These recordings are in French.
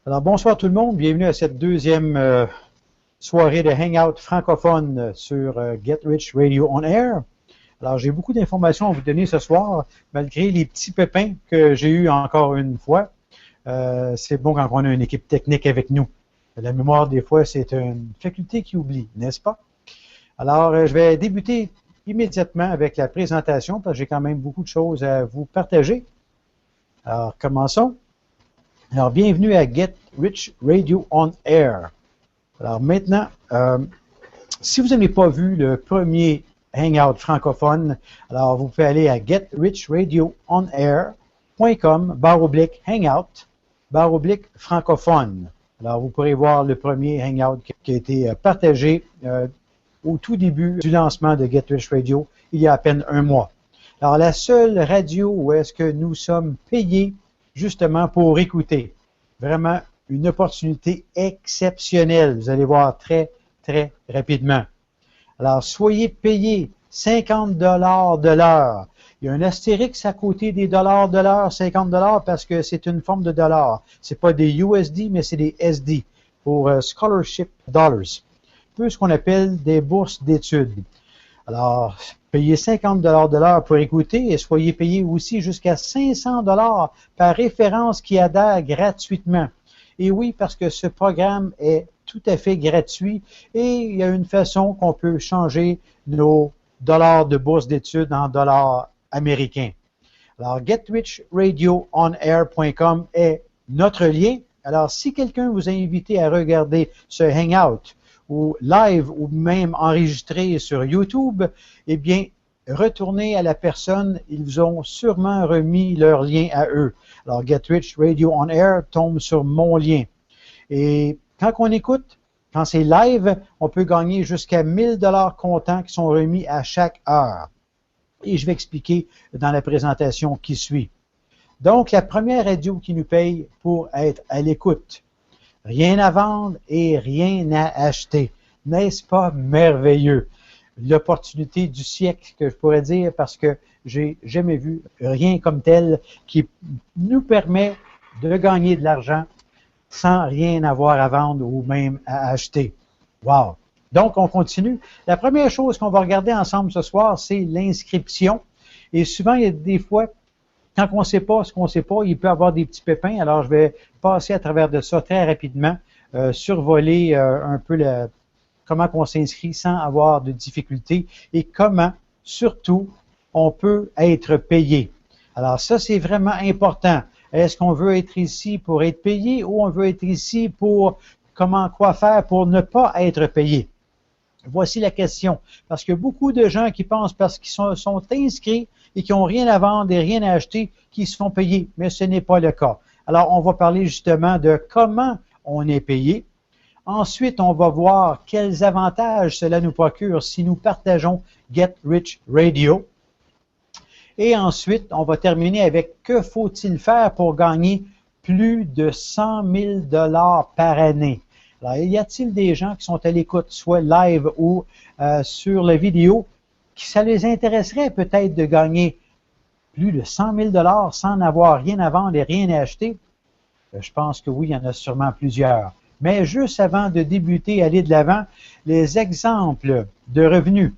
Alors, bonsoir tout le monde. Bienvenue à cette deuxième soirée de Hangout francophone sur Get Rich Radio On Air. Alors, j'ai beaucoup d'informations à vous donner ce soir, malgré les petits pépins que j'ai eus encore une fois. C'est bon quand on a une équipe technique avec nous. La mémoire, des fois, c'est une faculté qui oublie, n'est-ce pas? Alors, je vais débuter immédiatement avec la présentation, parce que j'ai quand même beaucoup de choses à vous partager. Alors, commençons. Alors, bienvenue à Get Rich Radio On Air. Alors maintenant, si vous n'avez pas vu le premier Hangout francophone, alors vous pouvez aller à getrichradioonair.com/hangout/francophone. Alors vous pourrez voir le premier Hangout qui a été partagé au tout début du lancement de Get Rich Radio, il y a à peine un mois. Alors la seule radio où est-ce que nous sommes payés justement pour écouter. Vraiment une opportunité exceptionnelle. Vous allez voir très, très rapidement. Alors, soyez payés 50 $ de l'heure. Il y a un astérix à côté des dollars de l'heure, 50 $ parce que c'est une forme de dollar. C'est pas des USD, mais c'est des SD pour Scholarship Dollars. Un peu ce qu'on appelle des bourses d'études. Alors, payez 50 $ de l'heure pour écouter et soyez payés aussi jusqu'à 500 $ par référence qui adhère gratuitement. Et oui, parce que ce programme est tout à fait gratuit et il y a une façon qu'on peut changer nos dollars de bourse d'études en dollars américains. Alors, getrichradioonair.com est notre lien. Alors, si quelqu'un vous a invité à regarder ce Hangout, ou live ou même enregistré sur YouTube, eh bien, retournez à la personne, ils ont sûrement remis leur lien à eux. Alors, Get Rich Radio On Air tombe sur mon lien. Et quand on écoute, quand c'est live, on peut gagner jusqu'à 1000 $ comptants qui sont remis à chaque heure. Et je vais expliquer dans la présentation qui suit. Donc, la première radio qui nous paye pour être à l'écoute. Rien à vendre et rien à acheter. N'est-ce pas merveilleux? L'opportunité du siècle, que je pourrais dire, parce que j'ai jamais vu rien comme tel qui nous permet de gagner de l'argent sans rien avoir à vendre ou même à acheter. Wow! Donc, on continue. La première chose qu'on va regarder ensemble ce soir, c'est l'inscription. Et souvent, il y a des fois, quand on ne sait pas ce qu'on ne sait pas, il peut y avoir des petits pépins. Alors, je vais passer à travers de ça très rapidement, survoler un peu comment on s'inscrit sans avoir de difficultés et comment, surtout, on peut être payé. Alors, ça, c'est vraiment important. Est-ce qu'on veut être ici pour être payé ou on veut être ici pour quoi faire pour ne pas être payé? Voici la question. Parce que beaucoup de gens qui pensent parce qu'ils sont inscrits et qui n'ont rien à vendre et rien à acheter, qui se font payer. Mais ce n'est pas le cas. Alors, on va parler justement de comment on est payé. Ensuite, on va voir quels avantages cela nous procure si nous partageons Get Rich Radio. Et ensuite, on va terminer avec que faut-il faire pour gagner plus de 100 000 $ par année. Alors, y a-t-il des gens qui sont à l'écoute, soit live ou sur la vidéo, qui ça les intéresserait peut-être de gagner plus de 100 000 $ sans n'avoir rien à vendre et rien à acheter? Je pense que oui, il y en a sûrement plusieurs. Mais juste avant de débuter, aller de l'avant, les exemples de revenus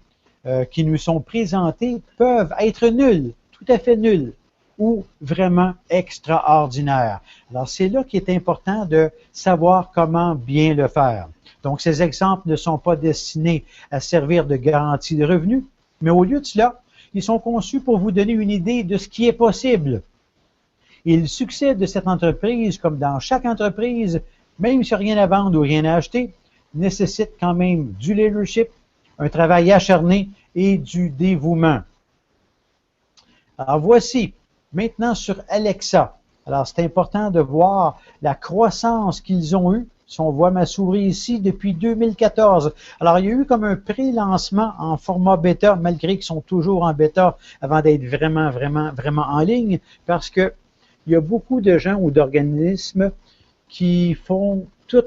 qui nous sont présentés peuvent être nuls, tout à fait nuls, ou vraiment extraordinaires. Alors, c'est là qu'il est important de savoir comment bien le faire. Donc, ces exemples ne sont pas destinés à servir de garantie de revenus, mais au lieu de cela, ils sont conçus pour vous donner une idée de ce qui est possible. Et le succès de cette entreprise, comme dans chaque entreprise, même s'il n'y a rien à vendre ou rien à acheter, nécessite quand même du leadership, un travail acharné et du dévouement. Alors voici, maintenant sur Alexa. Alors c'est important de voir la croissance qu'ils ont eue. Si on voit ma souris ici, depuis 2014. Alors il y a eu comme un pré-lancement en format bêta, malgré qu'ils sont toujours en bêta avant d'être vraiment en ligne, parce que il y a beaucoup de gens ou d'organismes qui font tout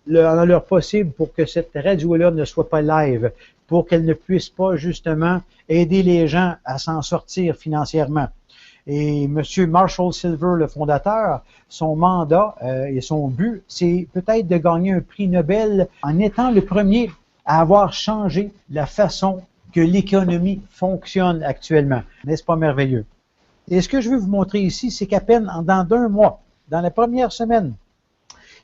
en leur possible pour que cette radio-là ne soit pas live, pour qu'elle ne puisse pas justement aider les gens à s'en sortir financièrement. Et M. Marshall Silver, le fondateur, son mandat et son but, c'est peut-être de gagner un prix Nobel en étant le premier à avoir changé la façon que l'économie fonctionne actuellement. N'est-ce pas merveilleux? Et ce que je veux vous montrer ici, c'est qu'à peine dans d'un mois, dans la première semaine,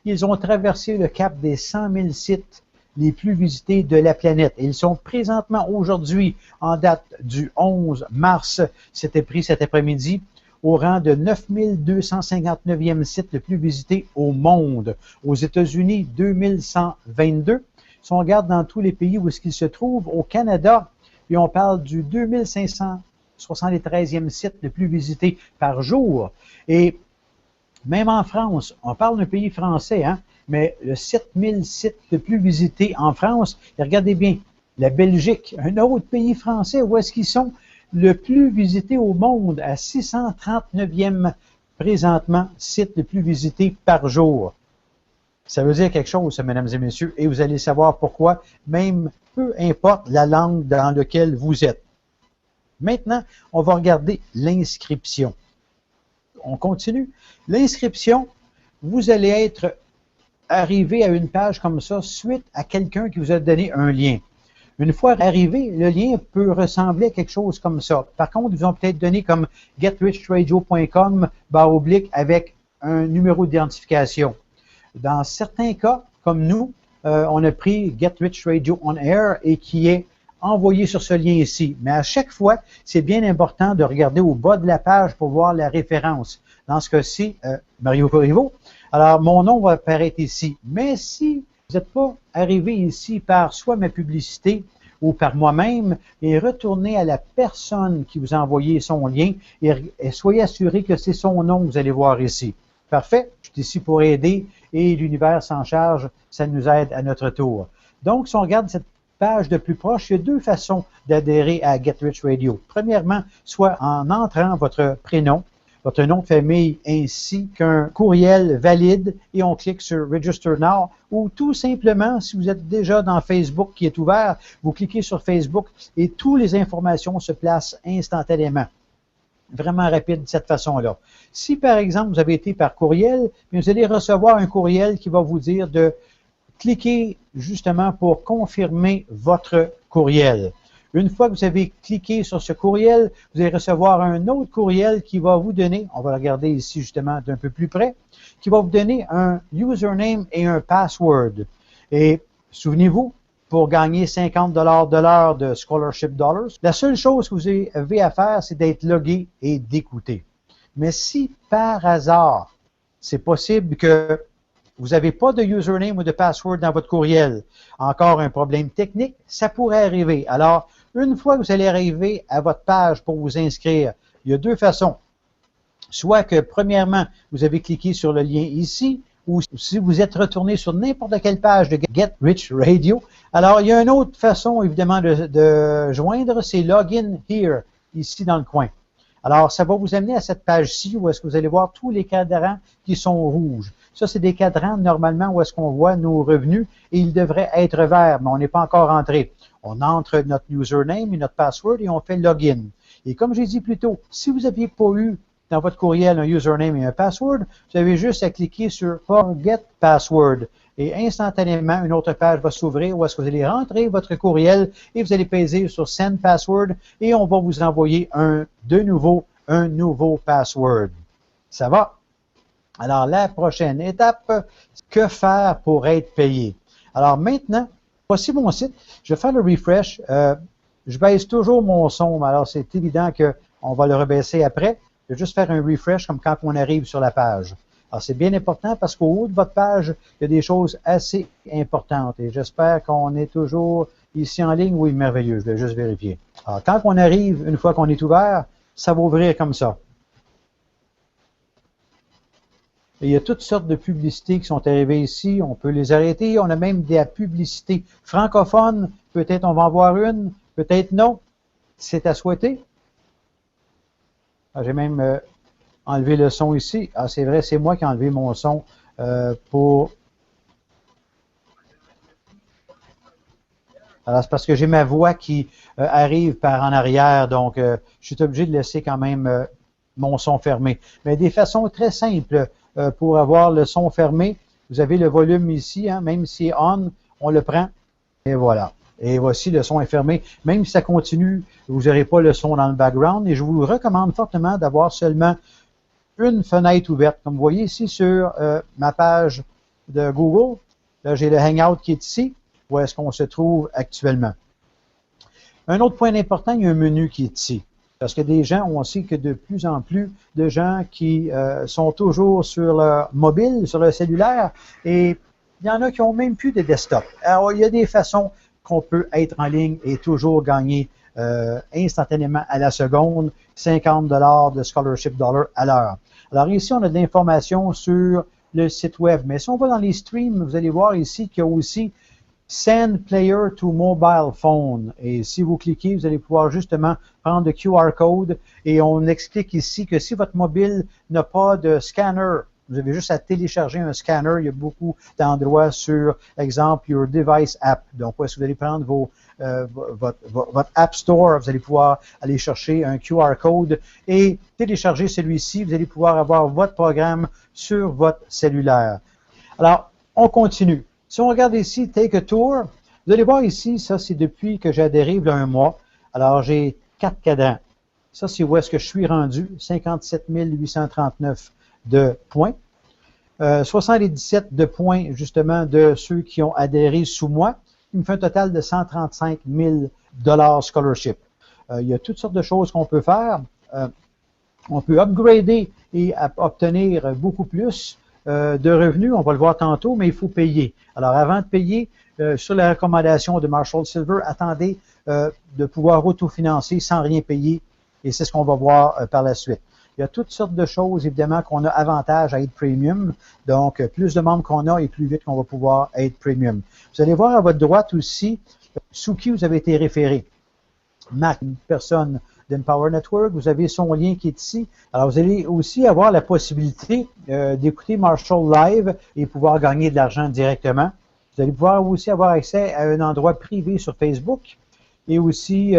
ils ont traversé le cap des 100 000 sites les plus visités de la planète. Et ils sont présentement aujourd'hui, en date du 11 mars, c'était pris cet après-midi, au rang de 9259e site le plus visité au monde. Aux États-Unis, 2122. Si on regarde dans tous les pays où est-ce qu'ils se trouvent, au Canada, et on parle du 2573e site le plus visité par jour. Et même en France, on parle d'un pays français, hein, mais le 7000 sites le plus visités en France, et regardez bien, la Belgique, un autre pays français, où est-ce qu'ils sont le plus visités au monde, à 639e présentement site le plus visité par jour. Ça veut dire quelque chose, ça, mesdames et messieurs, et vous allez savoir pourquoi, même peu importe la langue dans laquelle vous êtes. Maintenant, on va regarder l'inscription. On continue. L'inscription, vous allez être arrivé à une page comme ça suite à quelqu'un qui vous a donné un lien. Une fois arrivé, le lien peut ressembler à quelque chose comme ça. Par contre, ils ont peut-être donné comme getrichradio.com / avec un numéro d'identification. Dans certains cas, comme nous, on a pris Get Rich Radio on Air et qui est envoyé sur ce lien ici. Mais à chaque fois, c'est bien important de regarder au bas de la page pour voir la référence. Dans ce cas-ci, Mario Corriveau. Alors, mon nom va apparaître ici. Mais si vous n'êtes pas arrivé ici par soit ma publicité ou par moi-même, et retournez à la personne qui vous a envoyé son lien et soyez assuré que c'est son nom que vous allez voir ici. Parfait? Je suis ici pour aider et l'univers s'en charge, ça nous aide à notre tour. Donc, si on regarde cette page de plus proche, il y a deux façons d'adhérer à Get Rich Radio. Premièrement, soit en entrant votre prénom, votre nom de famille ainsi qu'un courriel valide et on clique sur Register Now ou tout simplement, si vous êtes déjà dans Facebook qui est ouvert, vous cliquez sur Facebook et toutes les informations se placent instantanément. Vraiment rapide de cette façon-là. Si par exemple vous avez été par courriel, vous allez recevoir un courriel qui va vous dire de cliquer justement pour confirmer votre courriel. Une fois que vous avez cliqué sur ce courriel, vous allez recevoir un autre courriel qui va vous donner, on va le regarder ici justement d'un peu plus près, qui va vous donner un username et un password. Et souvenez-vous, pour gagner 50 $ de l'heure de Scholarship Dollars, la seule chose que vous avez à faire, c'est d'être logué et d'écouter. Mais si par hasard, c'est possible que vous n'avez pas de username ou de password dans votre courriel, encore un problème technique, ça pourrait arriver. Alors, une fois que vous allez arriver à votre page pour vous inscrire, il y a deux façons. Soit que, premièrement, vous avez cliqué sur le lien ici, ou si vous êtes retourné sur n'importe quelle page de Get Rich Radio. Alors, il y a une autre façon, évidemment, de joindre, c'est Login Here, ici dans le coin. Alors, ça va vous amener à cette page-ci où est-ce que vous allez voir tous les cadrans qui sont rouges. Ça, c'est des cadrans, normalement, où est-ce qu'on voit nos revenus et ils devraient être verts, mais on n'est pas encore entré. On entre notre username et notre password et on fait login. Et comme j'ai dit plus tôt, si vous n'aviez pas eu dans votre courriel un username et un password, vous avez juste à cliquer sur Forget Password. Et instantanément, une autre page va s'ouvrir où est-ce que vous allez rentrer votre courriel et vous allez peser sur Send Password et on va vous envoyer de nouveau un nouveau password. Ça va? Alors, la prochaine étape, que faire pour être payé? Alors maintenant, voici mon site. Je vais faire le refresh. Je baisse toujours mon son, alors c'est évident qu'on va le rebaisser après. Je vais juste faire un refresh comme quand on arrive sur la page. Alors, c'est bien important parce qu'au haut de votre page, il y a des choses assez importantes. Et j'espère qu'on est toujours ici en ligne. Oui, merveilleux. Je vais juste vérifier. Alors, quand on arrive, une fois qu'on est ouvert, ça va ouvrir comme ça. Et il y a toutes sortes de publicités qui sont arrivées ici. On peut les arrêter. On a même des publicités francophones. Peut-être on va en voir une. Peut-être non. C'est à souhaiter. J'ai même enlevé le son ici. Ah, c'est vrai, c'est moi qui ai enlevé mon son pour... Alors, c'est parce que j'ai ma voix qui arrive par en arrière. Donc, je suis obligé de laisser quand même mon son fermé. Mais des façons très simples pour avoir le son fermé. Vous avez le volume ici, hein, même si c'est on, on le prend et voilà. Et voici, le son est fermé. Même si ça continue, vous n'aurez pas le son dans le background. Et je vous recommande fortement d'avoir seulement une fenêtre ouverte. Comme vous voyez ici sur ma page de Google, là j'ai le Hangout qui est ici, où est-ce qu'on se trouve actuellement. Un autre point important, il y a un menu qui est ici. Parce que des gens, on sait que de plus en plus de gens qui sont toujours sur leur mobile, sur leur cellulaire, et il y en a qui n'ont même plus de desktop. Alors, il y a des façons qu'on peut être en ligne et toujours gagner instantanément à la seconde 50 $ de scholarship dollar à l'heure. Alors ici, on a de l'information sur le site web. Mais si on va dans les streams, vous allez voir ici qu'il y a aussi Send Player to Mobile Phone. Et si vous cliquez, vous allez pouvoir justement prendre le QR code. Et on explique ici que si votre mobile n'a pas de scanner, vous avez juste à télécharger un scanner. Il y a beaucoup d'endroits sur, exemple, Your Device App. Donc, où est-ce que vous allez prendre votre App Store, vous allez pouvoir aller chercher un QR code et télécharger celui-ci. Vous allez pouvoir avoir votre programme sur votre cellulaire. Alors, on continue. Si on regarde ici, Take a Tour, vous allez voir ici, ça c'est depuis que j'ai adhéré il y a un mois. Alors, j'ai 4 cadrans. Ça, c'est où est-ce que je suis rendu, 57 839 de points. 77 de points, justement, de ceux qui ont adhéré sous moi. Il me fait un total de 135 000 $ scholarship. Il y a toutes sortes de choses qu'on peut faire. On peut upgrader et obtenir beaucoup plus de revenus. On va le voir tantôt, mais il faut payer. Alors, avant de payer, sur la recommandation de Marshall Silver, attendez de pouvoir autofinancer sans rien payer. Et c'est ce qu'on va voir par la suite. Il y a toutes sortes de choses, évidemment, qu'on a avantage à être premium. Donc, plus de membres qu'on a et plus vite qu'on va pouvoir être premium. Vous allez voir à votre droite aussi sous qui vous avez été référé. Mac, une personne d'Empower Network, vous avez son lien qui est ici. Alors, vous allez aussi avoir la possibilité d'écouter Marshall Live et pouvoir gagner de l'argent directement. Vous allez pouvoir aussi avoir accès à un endroit privé sur Facebook et aussi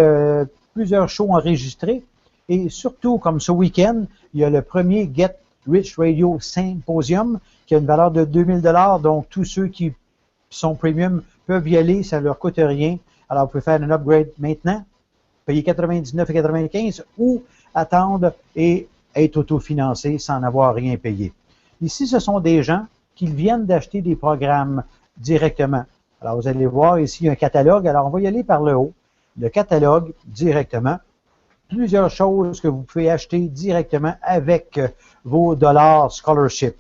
plusieurs shows enregistrés. Et surtout, comme ce week-end, il y a le premier Get Rich Radio Symposium qui a une valeur de 2000 $. Donc, tous ceux qui sont premium peuvent y aller, ça ne leur coûte rien. Alors, vous pouvez faire un upgrade maintenant, payer 99,95 ou attendre et être autofinancé sans avoir rien payé. Ici, ce sont des gens qui viennent d'acheter des programmes directement. Alors, vous allez voir ici un catalogue. Alors, on va y aller par le haut. Le catalogue directement. Plusieurs choses que vous pouvez acheter directement avec vos dollars scholarship.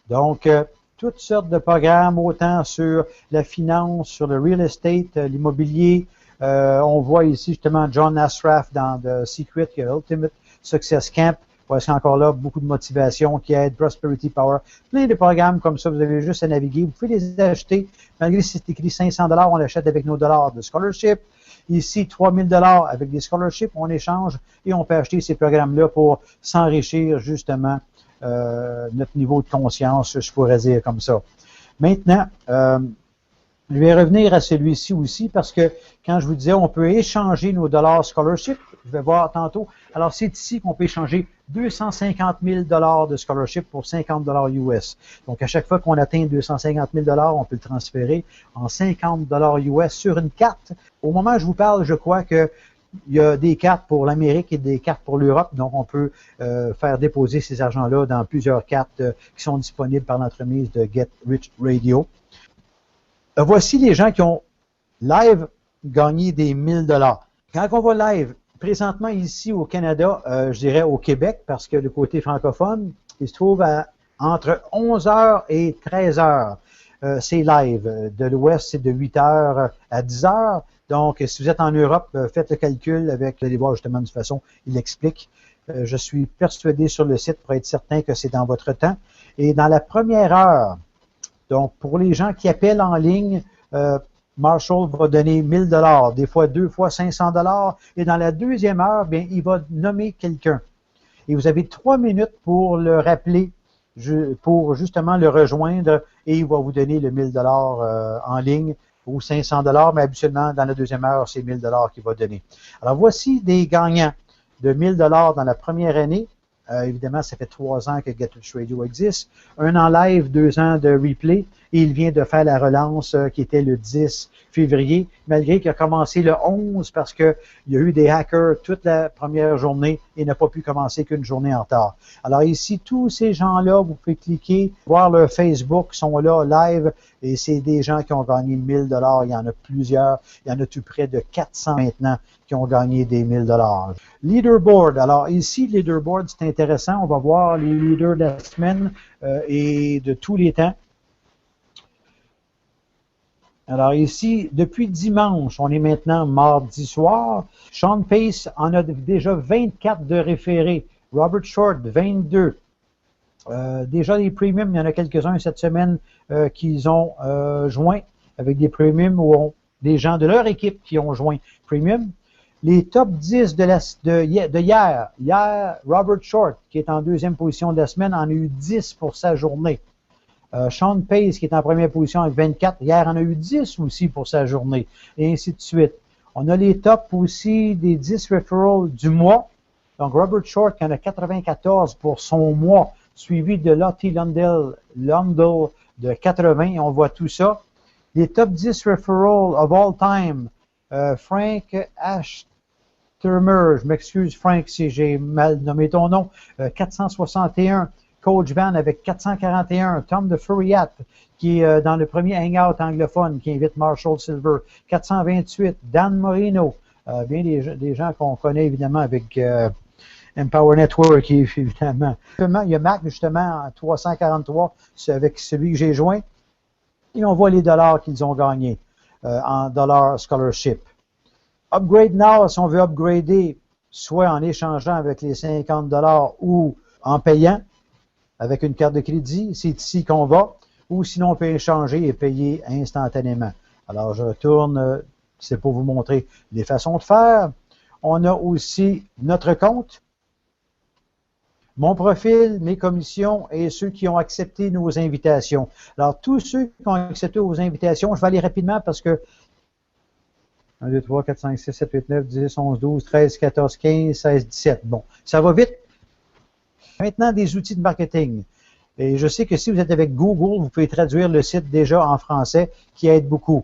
Donc, toutes sortes de programmes, autant sur la finance, sur le real estate, l'immobilier. On voit ici justement John Ashraf dans The Secret, qui est Ultimate Success Camp. Voici encore là beaucoup de motivation qui aide, Prosperity Power. Plein de programmes comme ça, vous avez juste à naviguer. Vous pouvez les acheter. Malgré si c'est écrit 500 $, on l'achète avec nos dollars de scholarship. Ici, 3000 $ avec des scholarships, on échange et on peut acheter ces programmes-là pour s'enrichir justement notre niveau de conscience, je pourrais dire comme ça. Maintenant, je vais revenir à celui-ci aussi parce que quand je vous disais, on peut échanger nos dollars scholarship, je vais voir tantôt. Alors, c'est ici qu'on peut échanger 250 000 $ de scholarship pour 50 $ US. Donc, à chaque fois qu'on atteint 250 000 $, on peut le transférer en 50 $ US sur une carte. Au moment où je vous parle, je crois que il y a des cartes pour l'Amérique et des cartes pour l'Europe, donc on peut faire déposer ces argents-là dans plusieurs cartes qui sont disponibles par l'entremise de Get Rich Radio. Voici les gens qui ont live gagné des 1000 $. Quand on va live, présentement ici au Canada, je dirais au Québec, parce que le côté francophone, il se trouve entre 11h et 13h. C'est live. De l'Ouest, c'est de 8h à 10h. Donc, si vous êtes en Europe, faites le calcul avec, vous allez voir justement de toute façon, il explique. Je suis persuadé sur le site pour être certain que c'est dans votre temps. Et dans la première heure, donc pour les gens qui appellent en ligne, Marshall va donner 1000 $, des fois 2 fois 500 $. Et dans la deuxième heure, bien, il va nommer quelqu'un. Et vous avez 3 minutes pour le rappeler, pour justement le rejoindre, et il va vous donner le 1000 $ en ligne ou 500 $, mais habituellement, dans la deuxième heure, c'est 1000 $ qu'il va donner. Alors, voici des gagnants de 1000 $ dans la première année Évidemment, ça fait 3 ans que Get Rich Radio existe. 1 an live, 2 ans de replay. Et il vient de faire la relance qui était le 10 février, malgré qu'il a commencé le 11 parce qu'il y a eu des hackers toute la première journée et n'a pas pu commencer qu'une journée en retard. Alors ici, tous ces gens-là, vous pouvez cliquer, voir leur Facebook, sont là live et c'est des gens qui ont gagné 1000 $. Il y en a plusieurs. Il y en a tout près de 400 maintenant qui ont gagné des 1000 $. Leaderboard. Alors ici, Leaderboard, c'est intéressant. On va voir les leaders de la semaine et de tous les temps. Alors ici, depuis dimanche, on est maintenant mardi soir. Sean Pace en a déjà 24 de référés. Robert Short, 22. Déjà les premiums, il y en a quelques-uns cette semaine qu'ils ont joint avec des premiums ou des gens de leur équipe qui ont joint premium. Les top 10 de hier. Hier, Robert Short, qui est en deuxième position de la semaine, en a eu 10 pour sa journée. Sean Pace, qui est en première position avec 24, hier en a eu 10 aussi pour sa journée, et ainsi de suite. On a les tops aussi des 10 referrals du mois. Donc, Robert Short, qui en a 94 pour son mois, suivi de Lottie Lundell de 80, on voit tout ça. Les top 10 referrals of all time, Frank Ashtermer, je m'excuse Frank si j'ai mal nommé ton nom, 461. Coach Van avec 441, Tom de Furiat, qui est dans le premier hangout anglophone, qui invite Marshall Silver, 428, Dan Moreno, bien des gens qu'on connaît évidemment avec Empower Network, évidemment. Il y a Mac, justement, en 343, c'est avec celui que j'ai joint, et on voit les dollars qu'ils ont gagnés en dollars scholarship. Upgrade now, si on veut upgrader, soit en échangeant avec les 50 $ ou en payant, avec une carte de crédit, c'est ici qu'on va, ou sinon on peut échanger et payer instantanément. Alors je retourne, c'est pour vous montrer les façons de faire. On a aussi notre compte, mon profil, mes commissions et ceux qui ont accepté nos invitations. Alors tous ceux qui ont accepté vos invitations, je vais aller rapidement parce que 1, 2, 3, 4, 5, 6, 7, 8, 9, 10, 11, 12, 13, 14, 15, 16, 17. Bon, ça va vite. Maintenant, des outils de marketing. Et je sais que si vous êtes avec Google, vous pouvez traduire le site déjà en français, qui aide beaucoup.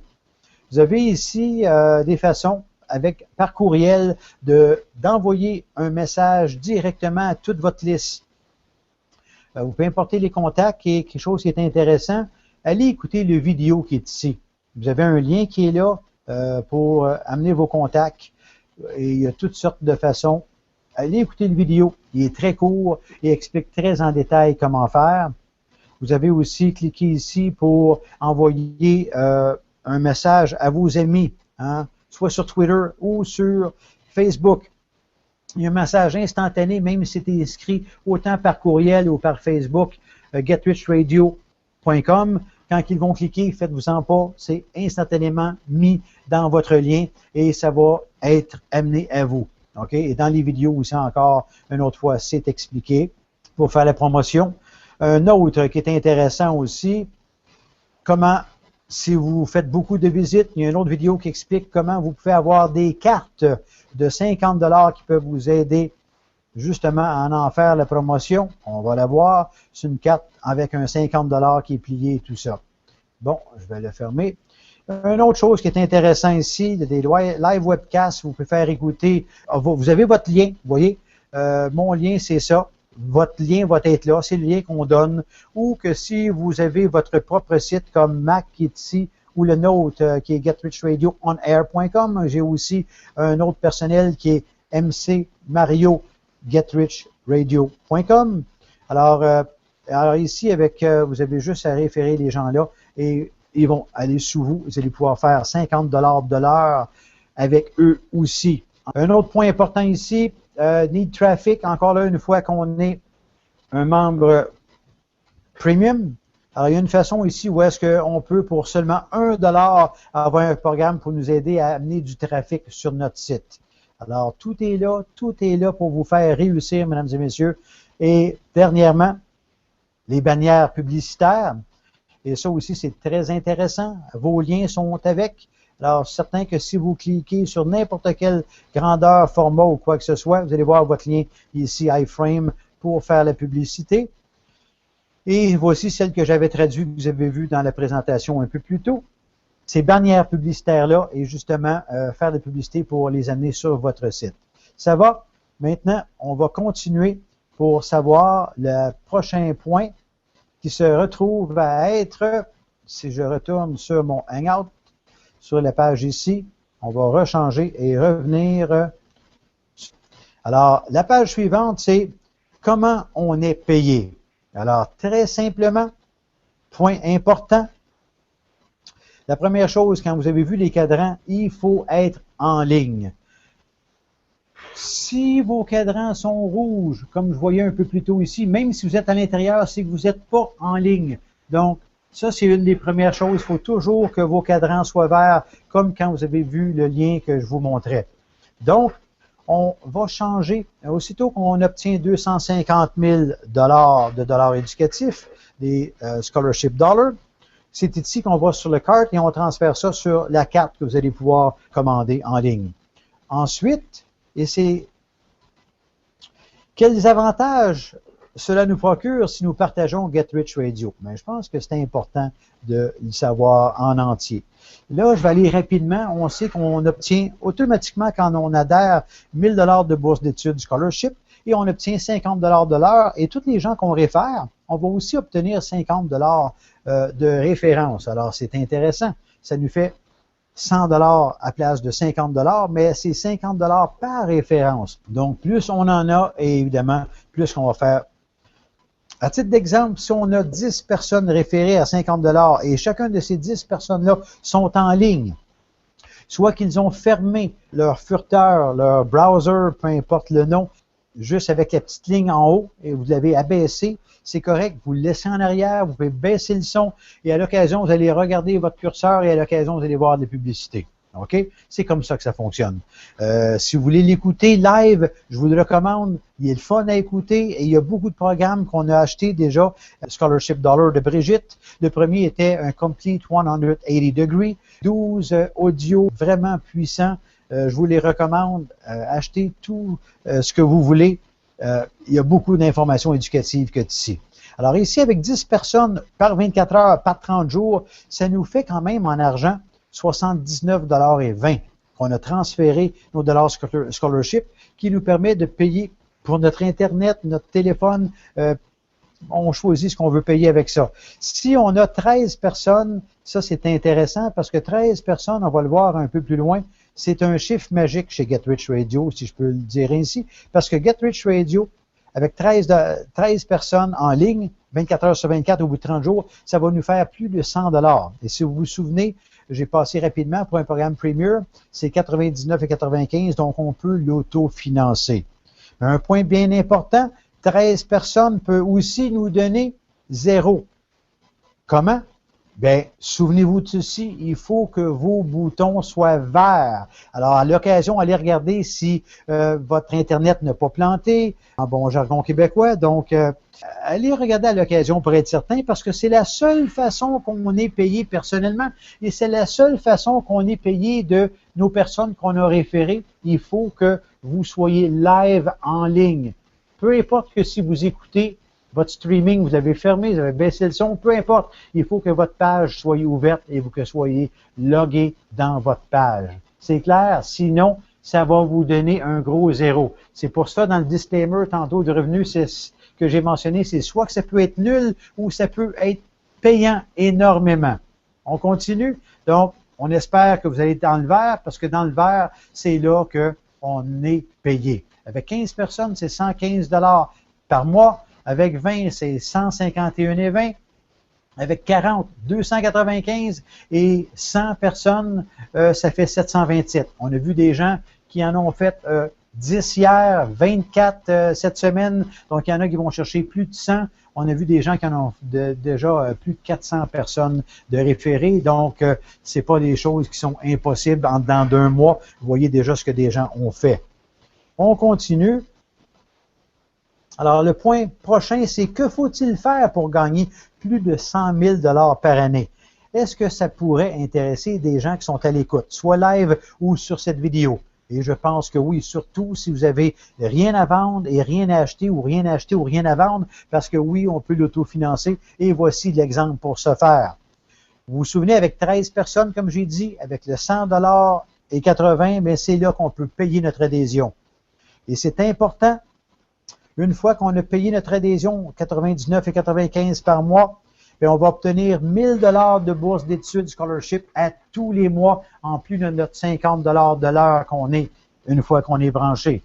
Vous avez ici des façons, par courriel, d'envoyer un message directement à toute votre liste. Vous pouvez importer les contacts et quelque chose qui est intéressant, allez écouter le vidéo qui est ici. Vous avez un lien qui est là pour amener vos contacts. Et il y a toutes sortes de façons. Allez écouter le vidéo, il est très court et explique très en détail comment faire. Vous avez aussi cliqué ici pour envoyer un message à vos amis, hein, soit sur Twitter ou sur Facebook. Il y a un message instantané, même si c'est inscrit autant par courriel ou par Facebook, getrichradio.com. Quand ils vont cliquer, faites-vous-en pas, c'est instantanément mis dans votre lien et ça va être amené à vous. OK? Et dans les vidéos aussi encore, une autre fois, c'est expliqué pour faire la promotion. Un autre qui est intéressant aussi, comment, si vous faites beaucoup de visites, il y a une autre vidéo qui explique comment vous pouvez avoir des cartes de 50 $ qui peuvent vous aider justement à en faire la promotion. On va la voir. C'est une carte avec un 50 $ qui est plié et tout ça. Bon, je vais le fermer. Une autre chose qui est intéressant ici, des live webcasts, vous pouvez faire écouter, vous avez votre lien, vous voyez, mon lien c'est ça, votre lien va être là, c'est le lien qu'on donne, ou que si vous avez votre propre site comme Mac qui est ici, ou le nôtre qui est getrichradionair.com, j'ai aussi un autre personnel qui est mcmario@getrichradio.com. Alors ici, vous avez juste à référer les gens là et ils vont aller sous vous. Vous allez pouvoir faire 50 $ de l'heure avec eux aussi. Un autre point important ici, need traffic. Encore là, une fois qu'on est un membre premium, alors il y a une façon ici où est-ce qu'on peut pour seulement 1 $ avoir un programme pour nous aider à amener du trafic sur notre site. Alors tout est là pour vous faire réussir, mesdames et messieurs. Et dernièrement, les bannières publicitaires. Et ça aussi, c'est très intéressant. Vos liens sont avec. Alors, certain que si vous cliquez sur n'importe quelle grandeur, format ou quoi que ce soit, vous allez voir votre lien ici, iframe, pour faire la publicité. Et voici celle que j'avais traduite, que vous avez vue dans la présentation un peu plus tôt. Ces bannières publicitaires-là et justement faire de la publicité pour les amener sur votre site. Ça va? Maintenant, on va continuer pour savoir le prochain point qui se retrouve à être, si je retourne sur mon Hangout, sur la page ici, on va rechanger et revenir. Alors, la page suivante, c'est comment on est payé. Alors, très simplement, point important, la première chose, quand vous avez vu les cadrans, il faut être en ligne. Si vos cadrans sont rouges, comme je voyais un peu plus tôt ici, même si vous êtes à l'intérieur, c'est que vous n'êtes pas en ligne. Donc, ça, c'est une des premières choses. Il faut toujours que vos cadrans soient verts, comme quand vous avez vu le lien que je vous montrais. Donc, on va changer. Aussitôt qu'on obtient 250 000 de dollars éducatifs, des scholarship dollars, c'est ici qu'on va sur le cart et on transfère ça sur la carte que vous allez pouvoir commander en ligne. Ensuite, et c'est quels avantages cela nous procure si nous partageons Get Rich Radio? Bien, je pense que c'est important de le savoir en entier. Là, je vais aller rapidement. On sait qu'on obtient automatiquement, quand on adhère, 1 000 de bourse d'études scholarship et on obtient 50 de l'heure. Et tous les gens qu'on réfère, on va aussi obtenir 50 de référence. Alors, c'est intéressant. Ça nous fait 100 à place de 50 mais c'est 50 par référence. Donc, plus on en a, et évidemment, plus qu'on va faire. À titre d'exemple, si on a 10 personnes référées à 50 et chacun de ces 10 personnes-là sont en ligne, soit qu'ils ont fermé leur furteur, leur browser, peu importe le nom, juste avec la petite ligne en haut, et vous l'avez abaissé, c'est correct, vous le laissez en arrière, vous pouvez baisser le son, et à l'occasion, vous allez regarder votre curseur, et à l'occasion, vous allez voir des publicités. OK? C'est comme ça que ça fonctionne. Si vous voulez l'écouter live, je vous le recommande. Il est le fun à écouter et il y a beaucoup de programmes qu'on a achetés déjà. Scholarship Dollar de Brigitte. Le premier était un Complete 180 Degree. 12 audios vraiment puissants. Je vous les recommande. Achetez tout ce que vous voulez. Il y a beaucoup d'informations éducatives que ici. Alors ici, avec 10 personnes par 24 heures, par 30 jours, ça nous fait quand même en argent 79,20 $ qu'on a transféré nos dollars scholarship qui nous permet de payer pour notre Internet, notre téléphone. On choisit ce qu'on veut payer avec ça. Si on a 13 personnes, ça c'est intéressant parce que 13 personnes, on va le voir un peu plus loin, c'est un chiffre magique chez Get Rich Radio, si je peux le dire ainsi, parce que Get Rich Radio, avec 13 personnes en ligne, 24 heures sur 24 au bout de 30 jours, ça va nous faire plus de 100 $. Et si vous vous souvenez, j'ai passé rapidement pour un programme Premier, c'est 99,95 $, donc on peut l'autofinancer. Un point bien important, 13 personnes peut aussi nous donner 0. Comment? Bien, souvenez-vous de ceci, il faut que vos boutons soient verts. Alors, à l'occasion, allez regarder si votre Internet n'a pas planté, en bon jargon québécois. Donc, allez regarder à l'occasion pour être certain, parce que c'est la seule façon qu'on est payé personnellement et c'est la seule façon qu'on est payé de nos personnes qu'on a référées. Il faut que vous soyez live en ligne. Peu importe que si vous écoutez votre streaming, vous avez fermé, vous avez baissé le son, peu importe, il faut que votre page soit ouverte et que vous soyez logué dans votre page. C'est clair? Sinon, ça va vous donner un gros 0. C'est pour ça, dans le disclaimer tantôt de revenus, que j'ai mentionné, c'est soit que ça peut être nul ou ça peut être payant énormément. On continue? Donc, on espère que vous allez être dans le vert, parce que dans le vert, c'est là qu'on est payé. Avec 15 personnes, c'est 115 $ par mois. Avec 20, c'est 151,20 $. Avec 40, 295 et 100 personnes, ça fait 727. On a vu des gens qui en ont fait 10 hier, 24 cette semaine. Donc, il y en a qui vont chercher plus de 100. On a vu des gens qui en ont déjà plus de 400 personnes de référés. Donc, c'est pas des choses qui sont impossibles dans d'un mois. Vous voyez déjà ce que des gens ont fait. On continue. Alors, le point prochain, c'est que faut-il faire pour gagner plus de 100 000 $ par année? Est-ce que ça pourrait intéresser des gens qui sont à l'écoute, soit live ou sur cette vidéo? Et je pense que oui, surtout si vous avez rien à vendre et rien à acheter ou rien à acheter ou rien à vendre, parce que oui, on peut l'autofinancer. Et voici l'exemple pour ce faire. Vous vous souvenez, avec 13 personnes, comme j'ai dit, avec le 100 et 80, mais c'est là qu'on peut payer notre adhésion. Et c'est important, une fois qu'on a payé notre adhésion, 99 et 95 par mois, et on va obtenir 1000 $ de bourse d'études scholarship à tous les mois, en plus de notre 50 $ de l'heure qu'on est, une fois qu'on est branché.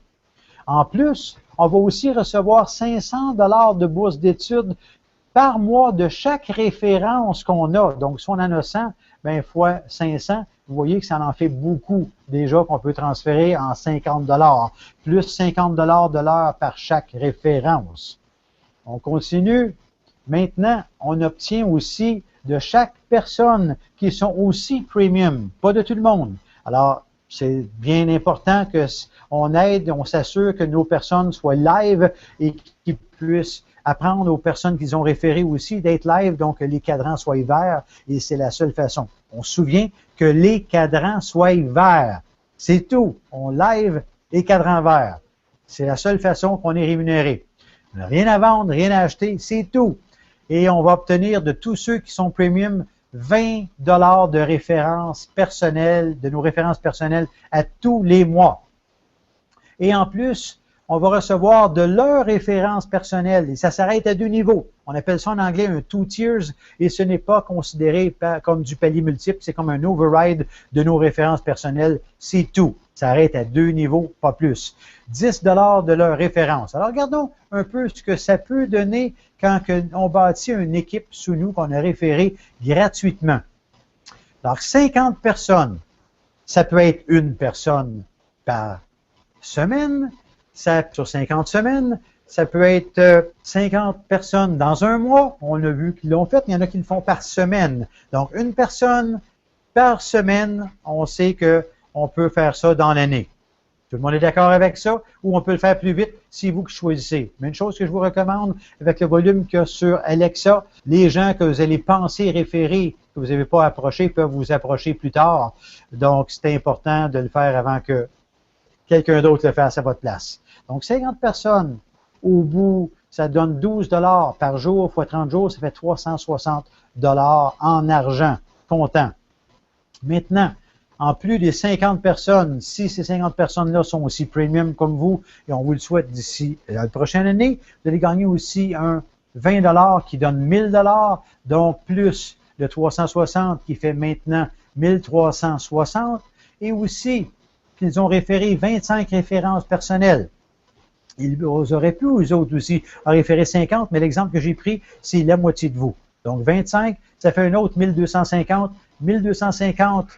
En plus, on va aussi recevoir 500 $ de bourse d'études par mois de chaque référence qu'on a. Donc, si on en a 100, bien, fois 500, vous voyez que ça en fait beaucoup déjà qu'on peut transférer en 50 $, plus 50 $ de l'heure par chaque référence. On continue. Maintenant, on obtient aussi de chaque personne qui sont aussi premium, pas de tout le monde. Alors, c'est bien important qu'on aide, on s'assure que nos personnes soient live et qu'ils puissent apprendre aux personnes qu'ils ont référées aussi d'être live, donc que les cadrans soient verts, et c'est la seule façon. On se souvient que les cadrans soient verts. C'est tout. On live les cadrans verts. C'est la seule façon qu'on est rémunéré. On n'a rien à vendre, rien à acheter, c'est tout. Et on va obtenir de tous ceux qui sont premium 20 $ de références personnelles, de nos références personnelles à tous les mois. Et en plus, on va recevoir de leurs références personnelles. Et ça s'arrête à 2 niveaux. On appelle ça en anglais un 2 tiers et ce n'est pas considéré comme du palier multiple. C'est comme un override de nos références personnelles. C'est tout. Ça arrête à 2 niveaux, pas plus. 10 $ de leurs références. Alors, regardons un peu ce que ça peut donner quand on bâtit une équipe sous nous qu'on a référée gratuitement. Alors, 50 personnes, ça peut être une personne par semaine. Sur 50 semaines, ça peut être 50 personnes dans un mois. On a vu qu'ils l'ont fait. Il y en a qui le font par semaine. Donc, une personne par semaine, on sait qu'on peut faire ça dans l'année. Tout le monde est d'accord avec ça? Ou on peut le faire plus vite, c'est vous qui choisissez. Mais une chose que je vous recommande, avec le volume qu'il y a sur Alexa, les gens que vous allez penser référer, que vous n'avez pas approché, peuvent vous approcher plus tard. Donc, c'est important de le faire avant que quelqu'un d'autre le fasse à votre place. Donc, 50 personnes, au bout, ça donne 12 $ par jour, fois 30 jours, ça fait 360 $ en argent comptant. Maintenant, en plus des 50 personnes, si ces 50 personnes-là sont aussi premium comme vous, et on vous le souhaite d'ici la prochaine année, vous allez gagner aussi un 20 $ qui donne 1000 $, donc plus le 360 qui fait maintenant 1360, et aussi qu'ils ont référé 25 références personnelles. Ils auraient pu, eux autres aussi, en référer 50, mais l'exemple que j'ai pris, c'est la moitié de vous. Donc, 25, ça fait un autre 1250. 1250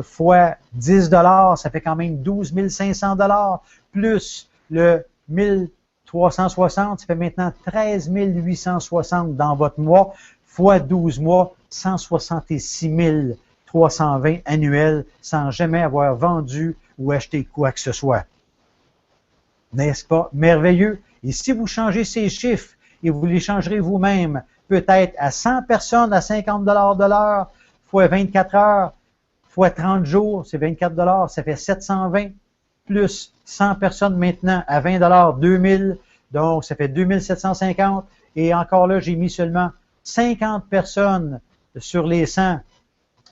fois 10 $, ça fait quand même 12 500 $, plus le 1360, ça fait maintenant 13 860 dans votre mois, fois 12 mois, 166 320 annuels, sans jamais avoir vendu ou acheté quoi que ce soit. N'est-ce pas merveilleux? Et si vous changez ces chiffres et vous les changerez vous-même, peut-être à 100 personnes à 50 $ de l'heure, fois 24 heures, fois 30 jours, c'est 24 $, ça fait 720, plus 100 personnes maintenant à 20 $, 2000, donc ça fait 2750. Et encore là, j'ai mis seulement 50 personnes sur les 100,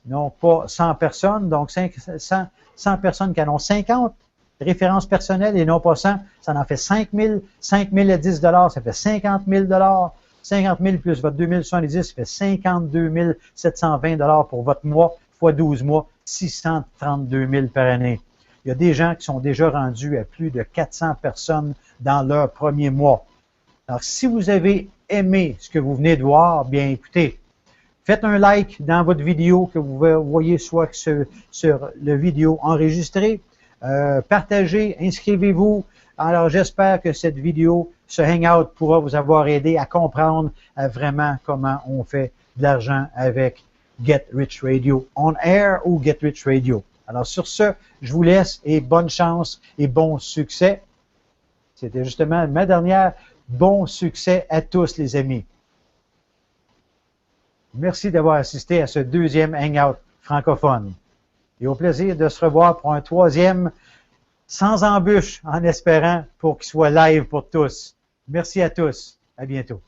non pas 100 personnes, donc 100 personnes qui en ont 50 références personnelles et non pas 100, ça en fait 5 000. 5 000 à 10 $, ça fait 50 000 $. 50 000 plus votre 2070, ça fait 52 720 $ pour votre mois, fois 12 mois, 632 000 par année. Il y a des gens qui sont déjà rendus à plus de 400 personnes dans leur premier mois. Alors, si vous avez aimé ce que vous venez de voir, bien écoutez, faites un like dans votre vidéo que vous voyez soit sur le vidéo enregistré. Partagez, inscrivez-vous. Alors, j'espère que cette vidéo, ce Hangout pourra vous avoir aidé à comprendre vraiment comment on fait de l'argent avec Get Rich Radio on Air ou Get Rich Radio. Alors, sur ce, je vous laisse et bonne chance et bon succès. C'était justement ma dernière. Bon succès à tous, les amis. Merci d'avoir assisté à ce deuxième Hangout francophone. et au plaisir de se revoir pour un troisième sans embûche, en espérant pour qu'il soit live pour tous. Merci à tous. À bientôt.